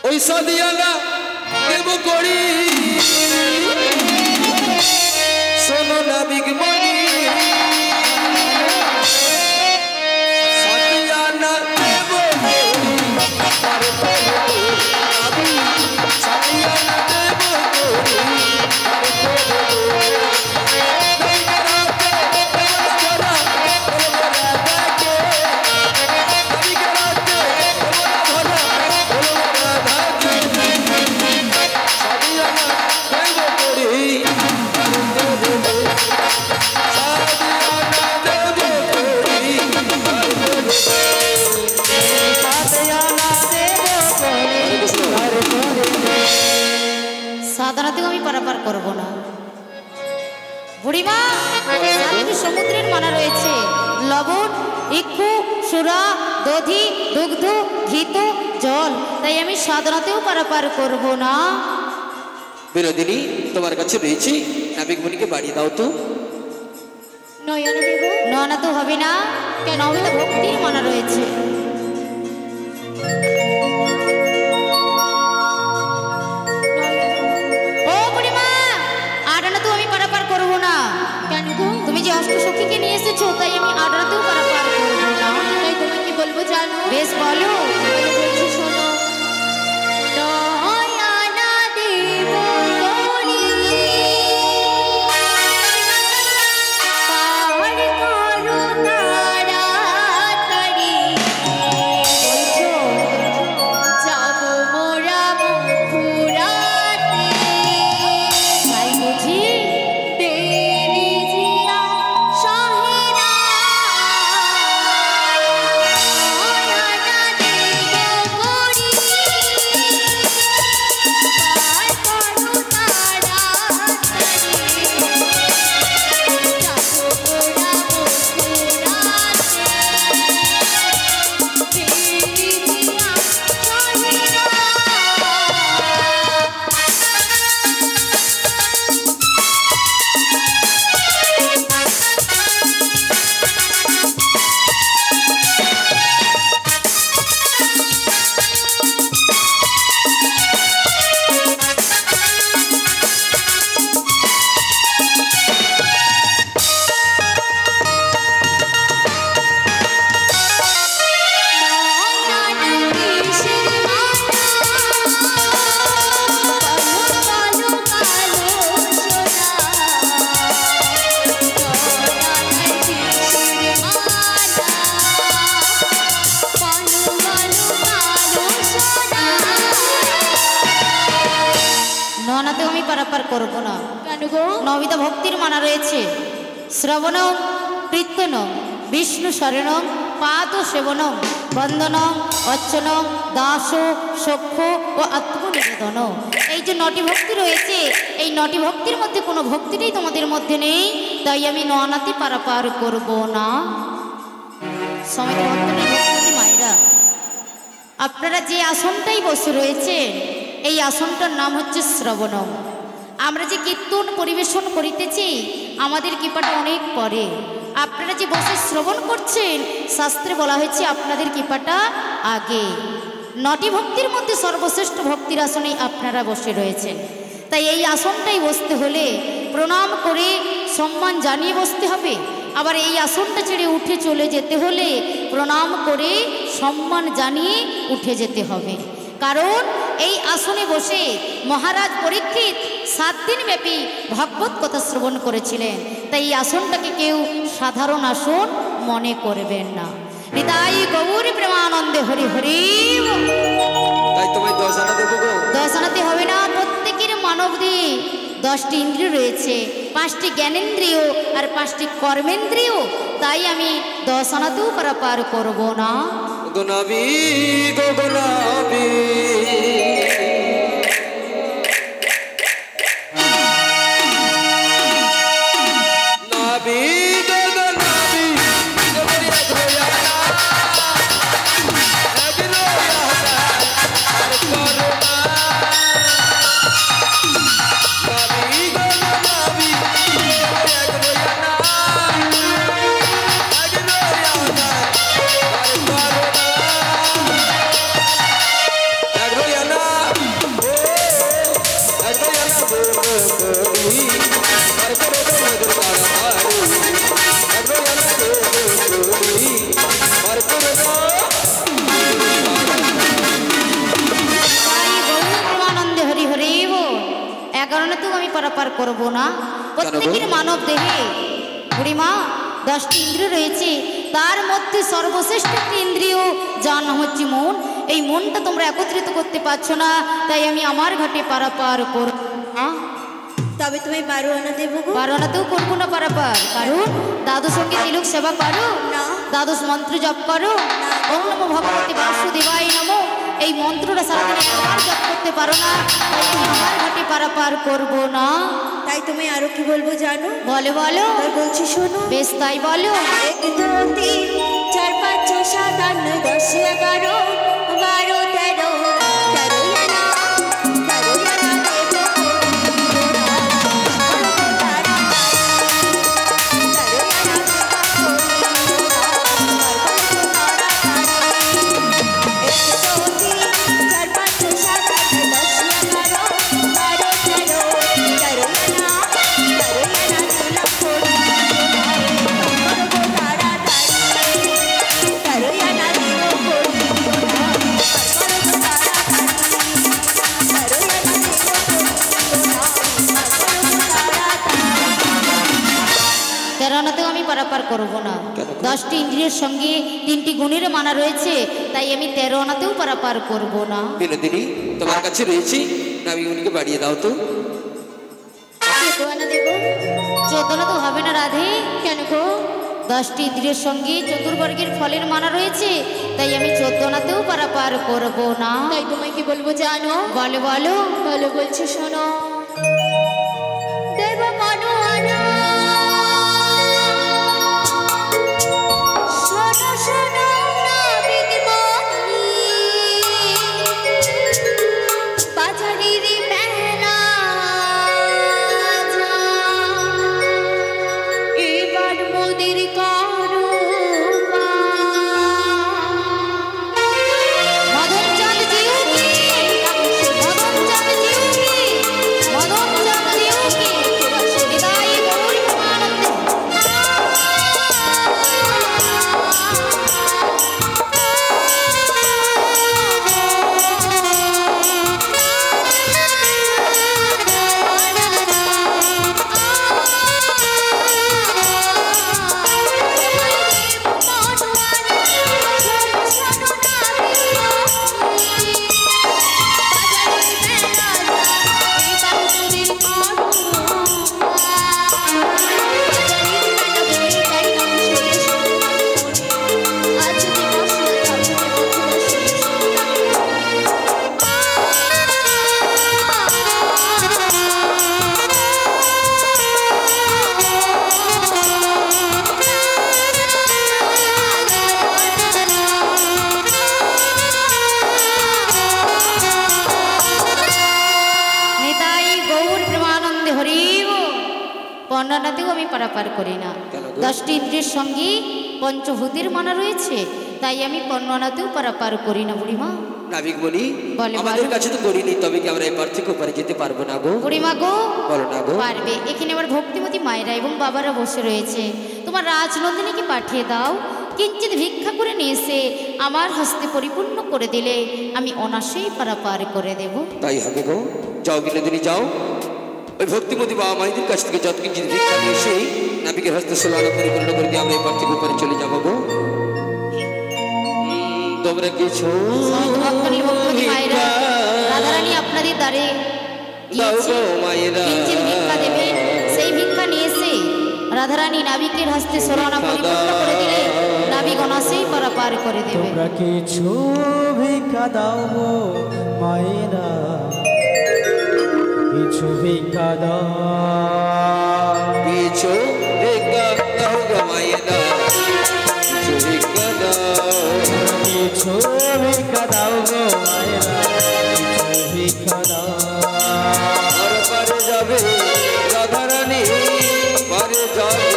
ওই সাদিয়ানা দেব করি, শোনো নাবিক মনি, সাদিয়ানা দেব করি, পার করো নাবি, সাদিয়ানা দেব করি, পার করো। এই রাতে কেমন ভরা, কেমন ভরা থাকে, নাবিক রাতে কেমন ভরা, কেমন ভরা থাকে, সাদিয়ানা দেব করি, পার করো। সাদিয়ানা দেব করি, পার করো। সাধারণত আমি পারাপার করবো না। বুড়িমা, সাতটি সমুদ্রের মানা রয়েছে। লবণ ইক্ষু সুরা দধি দুগ্ধ ঘিত জল, তাই আমি সাধারণতেও পারাপার করবো না। বিনোদিনী, তোমার কাছে রয়েছি, নাবিক মনিকে বাড়ি দাও তো। নয়না দেব। না তো হবে না, কেন হবে তো? ভক্তির মানা রয়েছে। ও বুড়িমা, আটানাতেও আমি পারাপার করবো না। কেন গো? তুমি যে অষ্ট সখীকে নিয়ে এসেছো, তাই আমি আটানাতেও পারাপার করবো না। তাই তোমাকে বলবো জানো? বেশ বলো। তাহলে বলছি শোনো। নয়না দেব করি, পার করো তাড়াতাড়ি। পারাপার করব না। কেন গো? নবিতা ভক্তির মানা রয়েছে। শ্রবণম কীর্তনম বিষ্ণু শরণম পাদ সেবনম বন্দনম অর্চনম দাস সখ্য ও আত্মনিবেদন। এই যে 9টি ভক্তি রয়েছে, এই 9টি ভক্তির মধ্যে কোনো ভক্তিটাই তোমাদের মধ্যে নেই, তাই আমি ননাতি পারাপার করব না। সমিতি ভক্তনী ভক্তি মায়েরা, আপনারা যে আসনটাই বসে রয়েছেন, এই আসনটার নাম হচ্ছে শ্রবণম। আমরা যে কীর্তন পরিবেশন করিতেছি, আমাদের কৃপাটা অনেক পরে। আপনারা যে বসে শ্রবণ করছেন, শাস্ত্রে বলা হয়েছে আপনাদের কৃপাটা আগে। 9টি ভক্তির মধ্যে সর্বশ্রেষ্ঠ ভক্তির আসনে আপনারা বসে রয়েছেন, তাই এই আসনটাই বসতে হলে প্রণাম করে সম্মান জানিয়ে বসতে হবে। আবার এই আসনটা ছেড়ে উঠে চলে যেতে হলে প্রণাম করে সম্মান জানিয়ে উঠে যেতে হবে। কারণ এই আসনে বসে মহারাজ পরীক্ষিত 7 দিন ব্যাপী ভাগবত কথা শ্রবণ করেছিলেন, তাই এই আসনটাকে কেউ সাধারণ আসন মনে করবেন না। হৃদয় গৌরী প্রেমানন্দে হরি হরি। তাই তোমায় 10 আনা দেবো গো। 10 আনাতে হবে না, প্রত্যেকের মানব দিয়ে 10টি ইন্দ্রিয় রয়েছে, 5টি জ্ঞানেন্দ্রিয় আর 5টি কর্মেন্দ্রিয়, তাই আমি 10 আনাতেও পারাপার করব না। গোনাবি গো গোনাবি নাবি গো গোনাবি গোবরিয়া ধোয়ানা আগলো ইয়ানা আর করোনা নাবি গো গোনাবি গোবরিয়া ধোয়ানা আগলো ইয়ানা আর করোনা আগলো ইয়ানা হরি হরি বল। 11 আনাতেও আমি পারাপার করব না। প্রত্যেকের মানব দেহে বুড়িমা 10টি ইন্দ্রিয় রয়েছে, তার মধ্যে সর্বশ্রেষ্ঠ একটি ইন্দ্রিয় যার নাম হচ্ছে মন। এই মনটা তোমরা একত্রিত করতে পারছো না, তাই আমি আমার ঘাটে পারাপার করব না। তবে তুমি 12 আনা দেবো গো। 12 আনাতেও করবো না পারাপার, কারণ দ্বাদশ সঙ্গে তিলক সেবা করো, না। দ্বাদশ মন্ত্র জপ করো, ওম নমো ভগবতী বাসুদেবায় নমো, এই মন্ত্রটা সারাদিন একবার জপ করতে পারো না, তাই আমি আমার ঘাটে পারাপার করব না। তাই তুমি আরো কি বলবো জানো? বলো বলো। তাই বলছি শোনো। বেশ তাই বলো। 1 2 3 4 5 6 7 8 9 10 11 12 13 13 আনা 13 আনা দেবো তেরোনাতেও আমি পারাপার করব না। 10টি ইন্দ্রিয়ের সঙ্গে 3টি গুণের মানা রয়েছে, তাই আমি 13 আনাতেও পারাপার করব না। বিনোদিনী তোমার কাছে রয়েছি, আমি উনিকে বাড়িয়ে দাও তো। 14 আনা দেবো। 14 আনা তো হবে না রাধে। কেন গো? 10টি ইন্দ্রিয়ের সঙ্গে চতুর্বর্গের ফলের মানা রয়েছে, তাই আমি 14 আনাতেও পারাপার করব না। তাই তোমায় কি বলবো জানো? বলো বলো। বলো বলছি শোনো। দেব মনো আনা শোনো শোনো নাবিক মনি বাজারের মেলা যা এবার মোদের করো মদন চাঁদ জিউ কি, মদন চাঁদ জিউ কি, মদন বর্ণনাতেও আমি পারাপার করি না। কেন গো? 10টি ইন্দ্রিয়ের সঙ্গে পঞ্চভূতির মানা রয়েছে, তাই আমি বর্ণনাতেও পারাপার করি না বুড়িমা। নাবিক বলি বলে, আমাদের বলো। কাছে তো করিনি, তবে কি আমরা এপার থেকে ওপারে যেতে পারবো না গো? বুড়িমা গো, বলো না গো। পারবে। এখানে আমার ভক্তিমতী মায়েরা এবং বাবারা বসে রয়েছে, তোমার রাজনন্দিনীকে পাঠিয়ে দাও, কিঞ্চিত ভিক্ষা করে নিয়ে এসে আমার হস্তে পরিপূর্ণ করে দিলে আমি অনাসেই পারাপার করে দেব। তাই হবে গো, যাও বিনোদিনী যাও, ওই ভক্তিমতী বাবা মায়েদের কাছ থেকে যত কিছু ভিক্ষা নিয়ে এসে নাবিকের হস্তে সোলানো পরিপূর্ণ করে দিয়ে আমরা এপার থেকে ওপারে চলে যাবো গো। তোমরা কিছু ভক্তনী ভক্তিমতী মায়েরা, রাধারানী আপনাদের দ্বারে দাও গিয়েছে, গো মায়েরা। কিঞ্চিত ভিক্ষা দেবেন, সেই ভিক্ষা নিয়ে এসে রাধারানী নাবিকের হস্তে সোলানা পরিপূর্ণ করে দিলে নাবিক অনাসেই পারাপার করে দেবে। তোমরা কিছু ভিক্ষা দাও গো মায়েরা, কিছু ভিক্ষা দাও, কিছু ভিক্ষা দাও গো মায়েরা, কিছু ভিক্ষা দাও। কিছু ভিক্ষা দাও গো মায়েরা, কিছু ভিক্ষা দাও। আর পারে যাবে রাধারানী, পারে যাবে,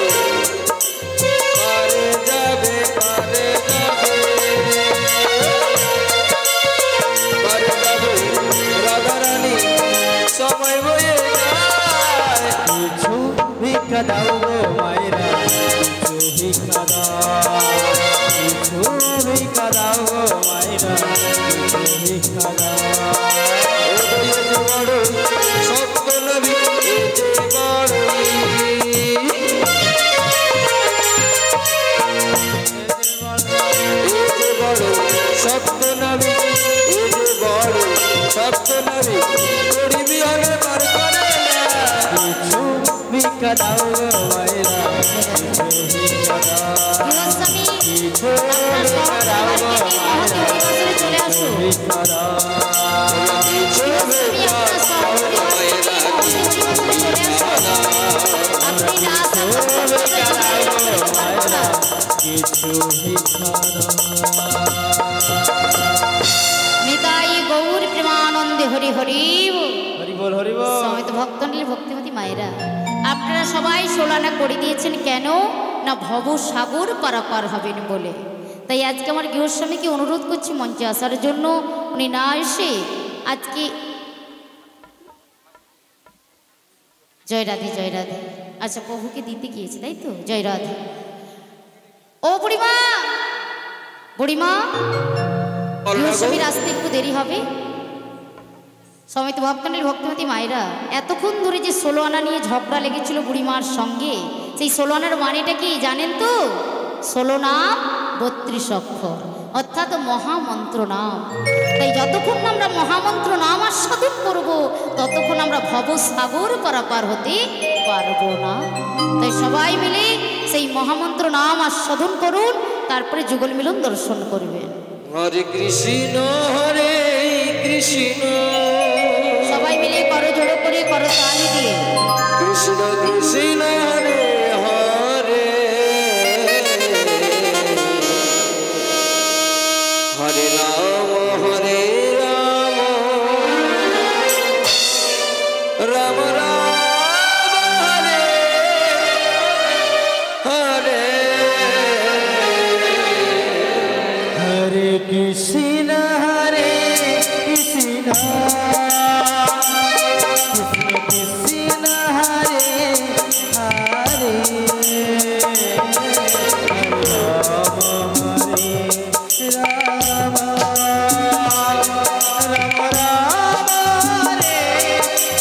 পারে যাবে, পারে যাবে, পারে যাবে রাধারানী, সময় বয়ে যায়। কিছু ভিক্ষা দাও গো মায়েরা, কিছু ভিক্ষা দাও, কিছু ভিক্ষা দাও গো মায়েরা, কিছু ভিক্ষা দাও। এ যে বড়ই সত্য নবী, এ যে বড়ই, এ যে বড় সত্য নবী, এ যে বড় সত্য নবী, গরিবী হলে পার করে না। কিছু ভিক্ষা দাও গো মায়েরা, কিছু ভিক্ষা দাও, গৃহস্বামী, কিছু আপনার ভিক্ষা দাও গো মায়েরা, সহস্রে চলে আসো। ভিক্ষা দাও। কিছু গৃহস্বামী, আপনার সহপরিবারের সিংহাসনে চলে আসো। আপনি না আসা পর্যন্ত আমরা যেতে পারবো না। কিছু ভিক্ষা দাও। নিতাই গৌর প্রেমানন্দে হরি হরি বল। হরি বল, হরি বল। সমেত ভক্তনীল ভক্তিমতী মায়েরা, আপনারা সবাই সোলানা করে দিয়েছেন কেন না ভব সাগর পারাপার হবেন বলে। তাই আজকে আমার গৃহস্বামীকে অনুরোধ করছি মঞ্চে আসার জন্য। উনি না এসে আজকে জয় রাধে, জয় রাধে। আচ্ছা, প্রভুকে দিতে গিয়েছে তাই তো, জয় রাধে। ও বুড়িমা, বুড়িমা, গৃহস্বামীর আসতে একটু দেরি হবে। সমিত ভক্তনীর ভক্তিমতী মায়েরা, এতক্ষণ ধরে যে 16 আনা নিয়ে ঝগড়া লেগেছিল বুড়িমার সঙ্গে, সেই 16 আনার মানেটা কি জানেন তো? 16 নাম 32 অক্ষর, অর্থাৎ মহামন্ত্র নাম। তাই যতক্ষণ না আমরা মহামন্ত্র নাম আস্বাদন করব, ততক্ষণ আমরা ভবসাগর পারাপার হতে পারবো না। তাই সবাই মিলে সেই মহামন্ত্র নাম আস্বাদন করুন, তারপরে যুগল মিলন দর্শন করবেন। হরে কৃষ্ণ, হরে কৃষ্ণ, সবাই মিলে করো জোড়ো করে, করো তালি দিয়ে। কৃষ্ণ কৃষ্ণ, হরে হরে, হরে রাম, হরে রাম, রাম রাম, হরে হরে। হরে কৃষ্ণ, হরে কৃষ্ণ, কৃষ্ণ কৃষ্ণ, হরে হরে, রাম রাম, রাম রাম, হরে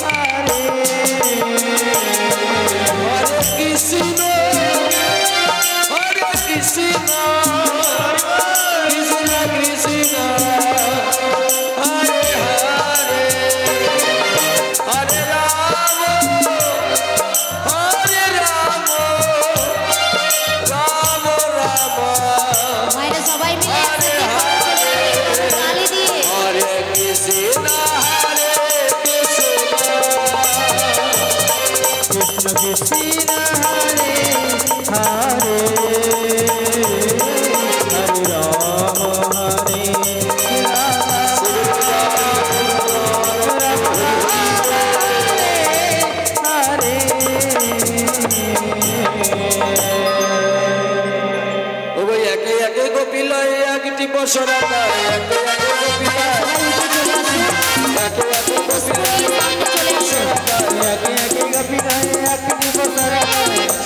হরে। হরে কৃষ্ণ, হরে কৃষ্ণ, কৃষ্ণ কৃষ্ণ, হরে হরে, হরে রাম, হরে রাম, রাম রাম, মায়েরা সবাই মিলে একসাথে করো তালি দিয়ে। হরে কৃষ্ণ, হরে কৃষ্ণ, কৃষ্ণ কৃষ্ণ, হরে হরে, হরে রাম, হরে রাম, রাম রাম, হরে হরে। একটি বছর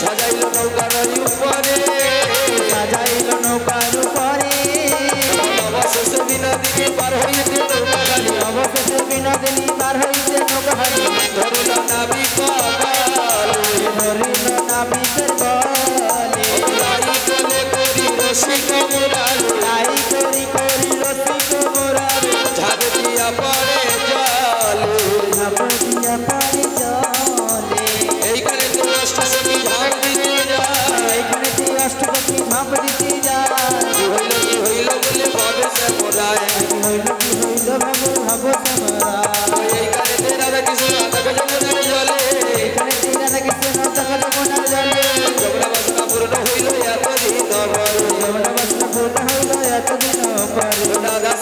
সাজাইল নৌকার উপরে সাজাইল নৌকার উপরে অবশেষে বিনোদিনী পার হইতে নৌকাহারি অবশেষে বিনোদিনী পার হইতে নৌকাহারি ধরিল নাবিক ধরিল নাবিকের বলে লাই কোলে করি রসিক মুরারি তাই করি করি রসিক মুরারি ঝাঁপ দিয়া পরে জলে ঝাঁপ দিয়া পারে জলে এইখানে তো অষ্টসখী ঝাঁপ দিতে যায় এইখানে তুই অষ্টপতি ঝাঁপ দিতে যায় কি হইল বলে ভাবে সে মোরায় কি হইল ভাবো ভাবো তোমরা এইখানে তে রাধা কৃষ্ণ রাধা যমুনার জলে এখানে তুই রাধা কৃষ্ণ দেখা যমুনার জলে যমুনা বাসনা পূর্ণ হইল এতদিন পরে যমুনা বাসনা পূর্ণ হইল এতদিন পরে রাধা